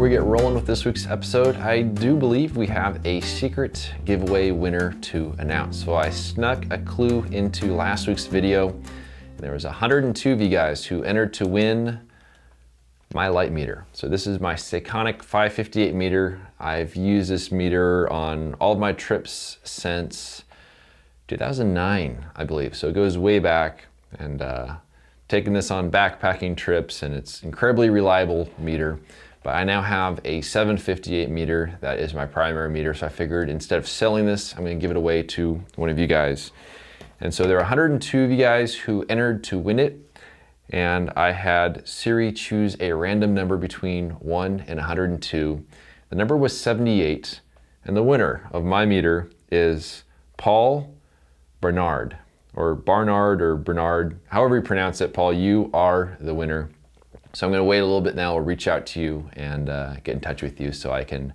we get rolling with this week's episode, I do believe we have a secret giveaway winner to announce. So I snuck a clue into last week's video. There was 102 of you guys who entered to win my light meter. So this is my Sekonic 558 meter. I've used this meter on all of my trips since 2009, I believe. So it goes way back, and taking this on backpacking trips, and it's incredibly reliable meter. But I now have a 758 meter that is my primary meter. So I figured instead of selling this, I'm gonna give it away to one of you guys. And so there are 102 of you guys who entered to win it. And I had Siri choose a random number between 1 and 102. The number was 78, and the winner of my meter is Paul Bernard, or Barnard or Bernard, however you pronounce it. Paul, you are the winner. So I'm gonna wait a little bit now. I'll reach out to you and get in touch with you so I can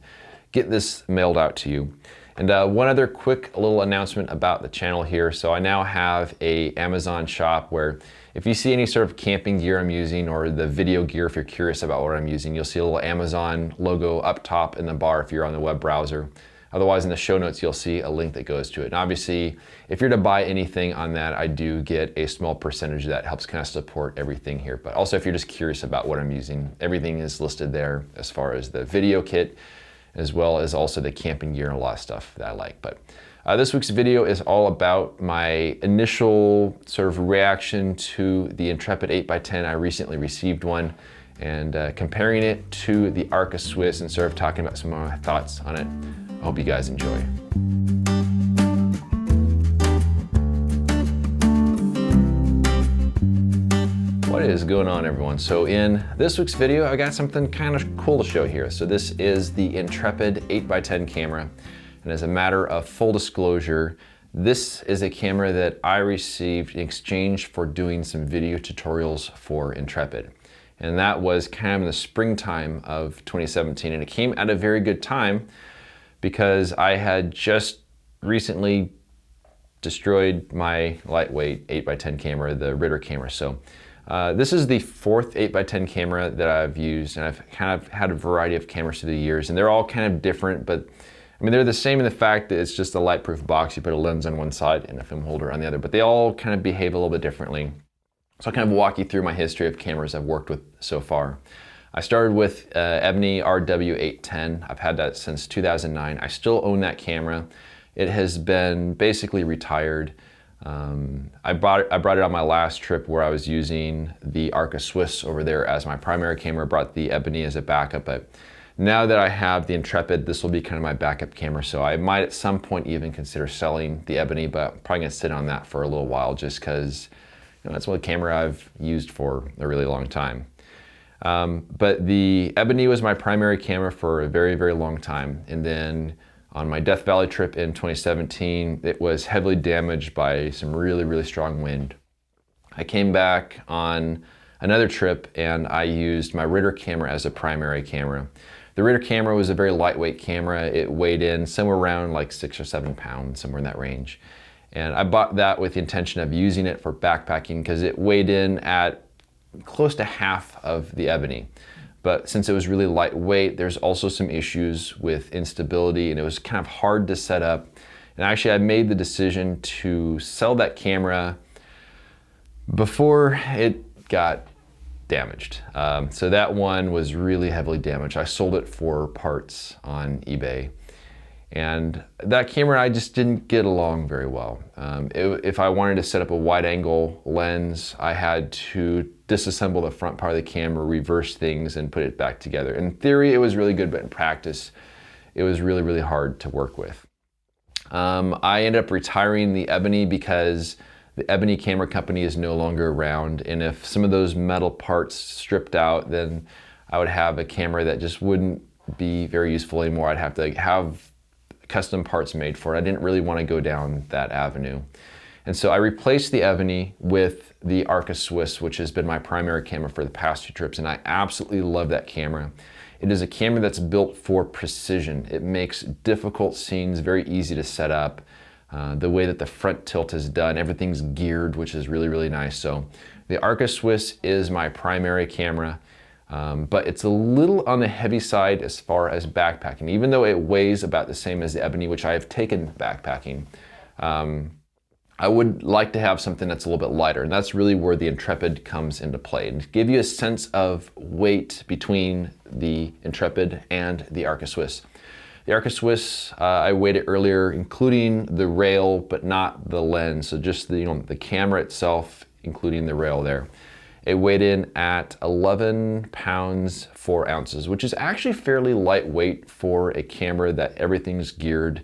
get this mailed out to you. And one other quick little announcement about the channel here. So I now have a Amazon shop where if you see any sort of camping gear I'm using, or the video gear, if you're curious about what I'm using, you'll see a little Amazon logo up top in the bar if you're on the web browser. Otherwise, in the show notes, you'll see a link that goes to it. And obviously, if you're to buy anything on that, I do get a small percentage that helps kind of support everything here. But also, if you're just curious about what I'm using, everything is listed there as far as the video kit, as well as also the camping gear and a lot of stuff that I like. But this week's video is all about my initial sort of reaction to the Intrepid 8x10. I recently received one, and comparing it to the Arca Swiss and sort of talking about some of my thoughts on it. I hope you guys enjoy. What is going on, everyone? So in this week's video, I got something kind of cool to show here. So this is the Intrepid 8x10 camera. And as a matter of full disclosure, this is a camera that I received in exchange for doing some video tutorials for Intrepid. And that was kind of in the springtime of 2017. And it came at a very good time because I had just recently destroyed my lightweight 8x10 camera, the Ritter camera. So this is the fourth 8x10 camera that I've used, and I've kind of had a variety of cameras through the years, and they're all kind of different, but I mean, they're the same in the fact that it's just a light-proof box. You put a lens on one side and a film holder on the other, but they all kind of behave a little bit differently. So I'll kind of walk you through my history of cameras I've worked with so far. I started with Ebony RW810. I've had that since 2009. I still own that camera. It has been basically retired. I brought it on my last trip where I was using the Arca Swiss over there as my primary camera, brought the Ebony as a backup. But now that I have the Intrepid, this will be kind of my backup camera. So I might at some point even consider selling the Ebony, but I'm probably gonna sit on that for a little while just because that's one camera I've used for a really long time. But the Ebony was my primary camera for a very, very long time. And then on my Death Valley trip in 2017, it was heavily damaged by some really, really strong wind. I came back on another trip and I used my Ritter camera as a primary camera. The Ritter camera was a very lightweight camera. It weighed in somewhere around like 6 or 7 pounds, somewhere in that range. And I bought that with the intention of using it for backpacking because it weighed in at close to half of the Ebony. But since it was really lightweight, there's also some issues with instability, and it was kind of hard to set up. And actually, I made the decision to sell that camera before it got damaged. So that one was really heavily damaged. I sold it for parts on eBay. And that camera, I just didn't get along very well. If I wanted to set up a wide angle lens, I had to disassemble the front part of the camera, reverse things, and put it back together. In theory, it was really good, but in practice, it was really, really hard to work with. I ended up retiring the Ebony because the Ebony camera company is no longer around. And if some of those metal parts stripped out, then I would have a camera that just wouldn't be very useful anymore. I'd have to have custom parts made for it. I didn't really want to go down that avenue. And so I replaced the Ebony with the Arca Swiss, which has been my primary camera for the past 2 trips, and I absolutely love that camera. It is a camera that's built for precision. It makes difficult scenes very easy to set up. The way that the front tilt is done, everything's geared, which is really, really nice. So the Arca Swiss is my primary camera. but it's a little on the heavy side as far as backpacking, even though it weighs about the same as the Ebony, which I have taken backpacking. I would like to have something that's a little bit lighter, and that's really where the Intrepid comes into play, and to give you a sense of weight between the Intrepid and the Arca Swiss. The Arca Swiss, I weighed it earlier, including the rail, but not the lens, so just the, the camera itself, including the rail there. It weighed in at 11 pounds, 4 ounces, which is actually fairly lightweight for a camera that everything's geared.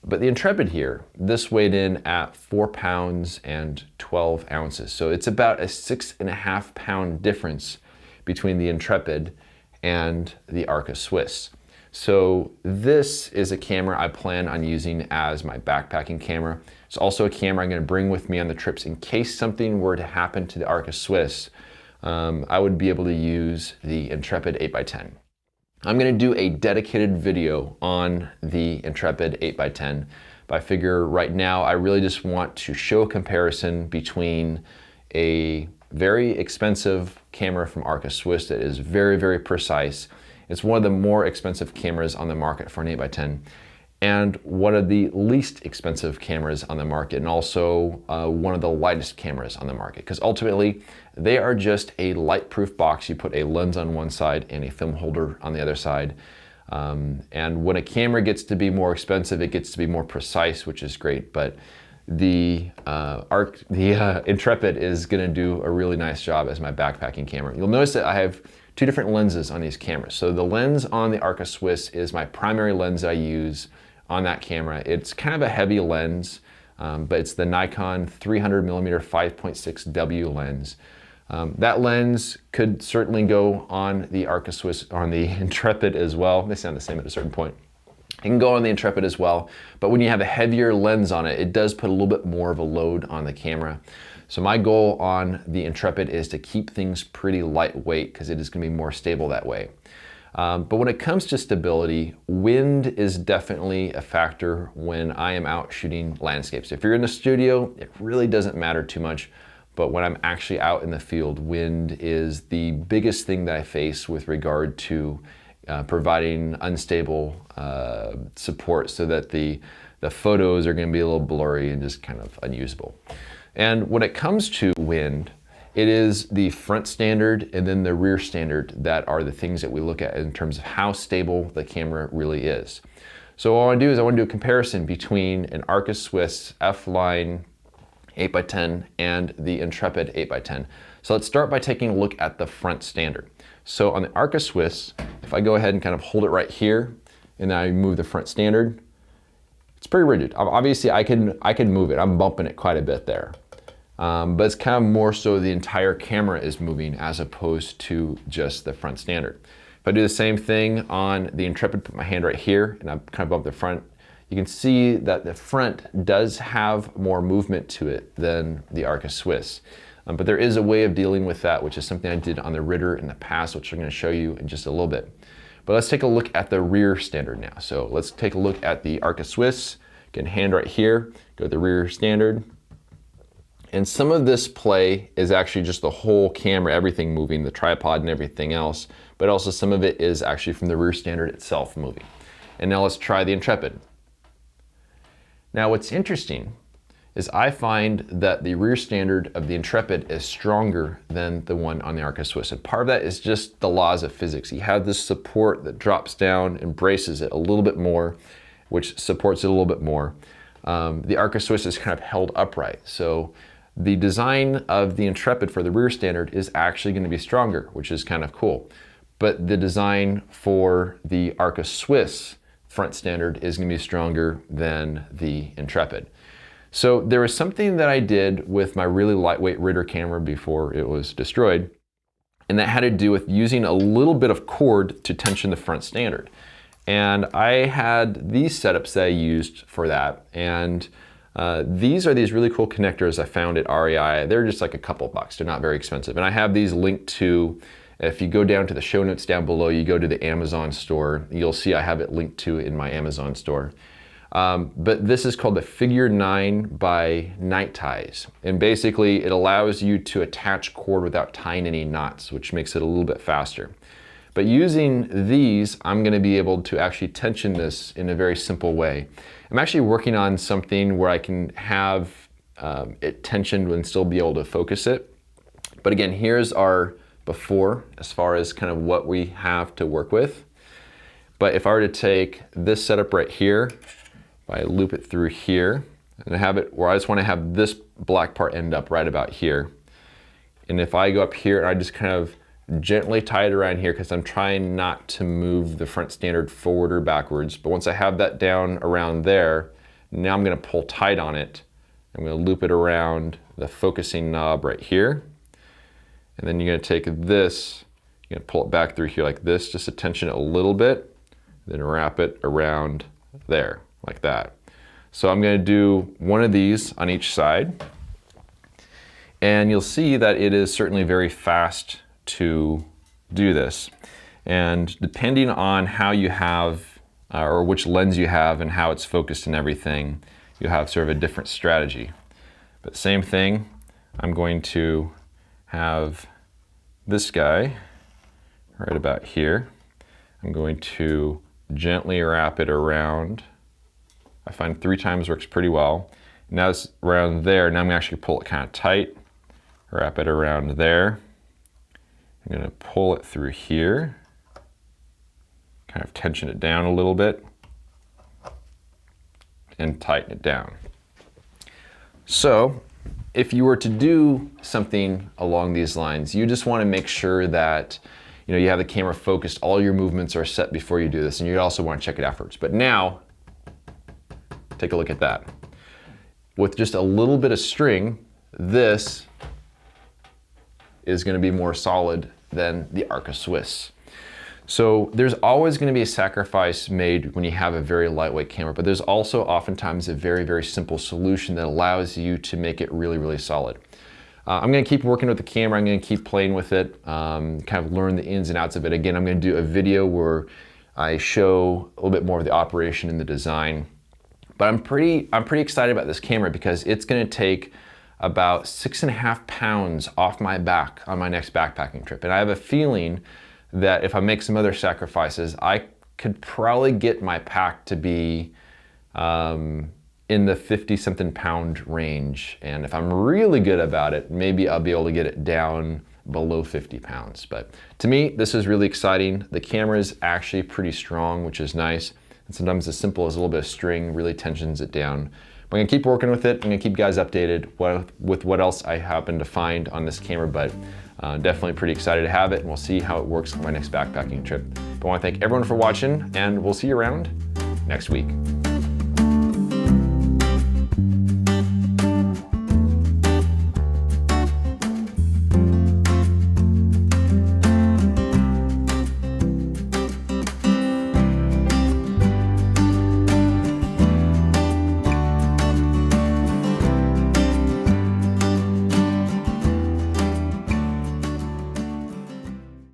But the Intrepid here, this weighed in at 4 pounds and 12 ounces. So it's about a 6.5 pound difference between the Intrepid and the Arca Swiss. So this is a camera I plan on using as my backpacking camera. It's also a camera I'm going to bring with me on the trips in case something were to happen to the Arca Swiss. I would be able to use the Intrepid 8x10. I'm going to do a dedicated video on the Intrepid 8x10, but I figure right now I really just want to show a comparison between a very expensive camera from Arca Swiss that is very, very precise. It's one of the more expensive cameras on the market for an 8x10, and one of the least expensive cameras on the market, and also one of the lightest cameras on the market, because ultimately they are just a light-proof box. You put a lens on one side and a film holder on the other side. And when a camera gets to be more expensive, it gets to be more precise, which is great. But the Intrepid is going to do a really nice job as my backpacking camera. You'll notice that I have two different lenses on these cameras. So the lens on the Arca Swiss is my primary lens I use on that camera. It's kind of a heavy lens, but it's the Nikon 300mm 5.6W lens. That lens could certainly go on the Arca Swiss, on the Intrepid as well. They sound the same at a certain point. It can go on the Intrepid as well, but when you have a heavier lens on it, it does put a little bit more of a load on the camera. So my goal on the Intrepid is to keep things pretty lightweight because it is going to be more stable that way. But when it comes to stability, wind is definitely a factor when I am out shooting landscapes. If you're in the studio, it really doesn't matter too much. But when I'm actually out in the field, wind is the biggest thing that I face with regard to providing unstable support, so that the photos are going to be a little blurry and just kind of unusable. And when it comes to wind, it is the front standard and then the rear standard that are the things that we look at in terms of how stable the camera really is. So what I want to do is I want to do a comparison between an Arca Swiss F-line 8x10 and the Intrepid 8x10. So let's start by taking a look at the front standard. So on the Arca Swiss, if I go ahead and kind of hold it right here and then I move the front standard, it's pretty rigid. Obviously I can move it. I'm bumping it quite a bit there. But it's kind of more so the entire camera is moving as opposed to just the front standard. If I do the same thing on the Intrepid, put my hand right here and I kind of bump the front, you can see that the front does have more movement to it than the Arca Swiss. But there is a way of dealing with that, which is something I did on the Ritter in the past, which I'm going to show you in just a little bit. But let's take a look at the rear standard now. So let's take a look at the Arca Swiss. Again, hand right here, go to the rear standard. And some of this play is actually just the whole camera, everything moving, the tripod and everything else, but also some of it is actually from the rear standard itself moving. And now let's try the Intrepid. Now what's interesting is I find that the rear standard of the Intrepid is stronger than the one on the Arca Swiss. And part of that is just the laws of physics. You have this support that drops down and braces it a little bit more, which supports it a little bit more. The Arca Swiss is kind of held upright. So the design of the Intrepid for the rear standard is actually going to be stronger, which is kind of cool. But the design for the Arca Swiss front standard is going to be stronger than the Intrepid. So there was something that I did with my really lightweight Ritter camera before it was destroyed, and that had to do with using a little bit of cord to tension the front standard. And I had these setups that I used for that, and these are these really cool connectors I found at REI. They're just like a couple bucks, they're not very expensive. And I have these linked to, if you go down to the show notes down below, you go to the Amazon store, you'll see I have it linked to in my Amazon store. But this is called the Figure 9 by Night Ties. And basically it allows you to attach cord without tying any knots, which makes it a little bit faster. But using these, I'm gonna be able to actually tension this in a very simple way. I'm actually working on something where I can have it tensioned and still be able to focus it. But again, here's our before as far as kind of what we have to work with. But if I were to take this setup right here, if I loop it through here, and I have it where I just want to have this black part end up right about here. And if I go up here and I just kind of gently tie it around here, because I'm trying not to move the front standard forward or backwards. But once I have that down around there, now I'm going to pull tight on it. I'm going to loop it around the focusing knob right here. And then you're going to take this, you're going to pull it back through here like this, just to tension it a little bit, then wrap it around there, like that. So I'm going to do one of these on each side. And you'll see that it is certainly very fast to do this. And depending on how you have, or which lens you have and how it's focused and everything, you'll have sort of a different strategy. But same thing, I'm going to have this guy right about here. I'm going to gently wrap it around. I find 3 times works pretty well. Now it's around there. Now I'm gonna actually pull it kind of tight, wrap it around there. I'm gonna pull it through here, kind of tension it down a little bit, and tighten it down. So if you were to do something along these lines, you just want to make sure that you have the camera focused, all your movements are set before you do this, and you also want to check it afterwards. But now, take a look at that. With just a little bit of string, this is going to be more solid than the Arca Swiss. So there's always going to be a sacrifice made when you have a very lightweight camera, but there's also oftentimes a very, very simple solution that allows you to make it really, really solid. I'm going to keep working with the camera. I'm going to keep playing with it, kind of learn the ins and outs of it. Again, I'm going to do a video where I show a little bit more of the operation and the design. But I'm pretty excited about this camera because it's going to take about 6.5 pounds off my back on my next backpacking trip. And I have a feeling that if I make some other sacrifices, I could probably get my pack to be in the 50-something pound range. And if I'm really good about it, maybe I'll be able to get it down below 50 pounds. But to me, this is really exciting. The camera is actually pretty strong, which is nice. And sometimes as simple as a little bit of string really tensions it down. I'm gonna keep working with it. I'm gonna keep you guys updated with what else I happen to find on this camera, but definitely pretty excited to have it, and we'll see how it works on my next backpacking trip. But I wanna thank everyone for watching, and we'll see you around next week.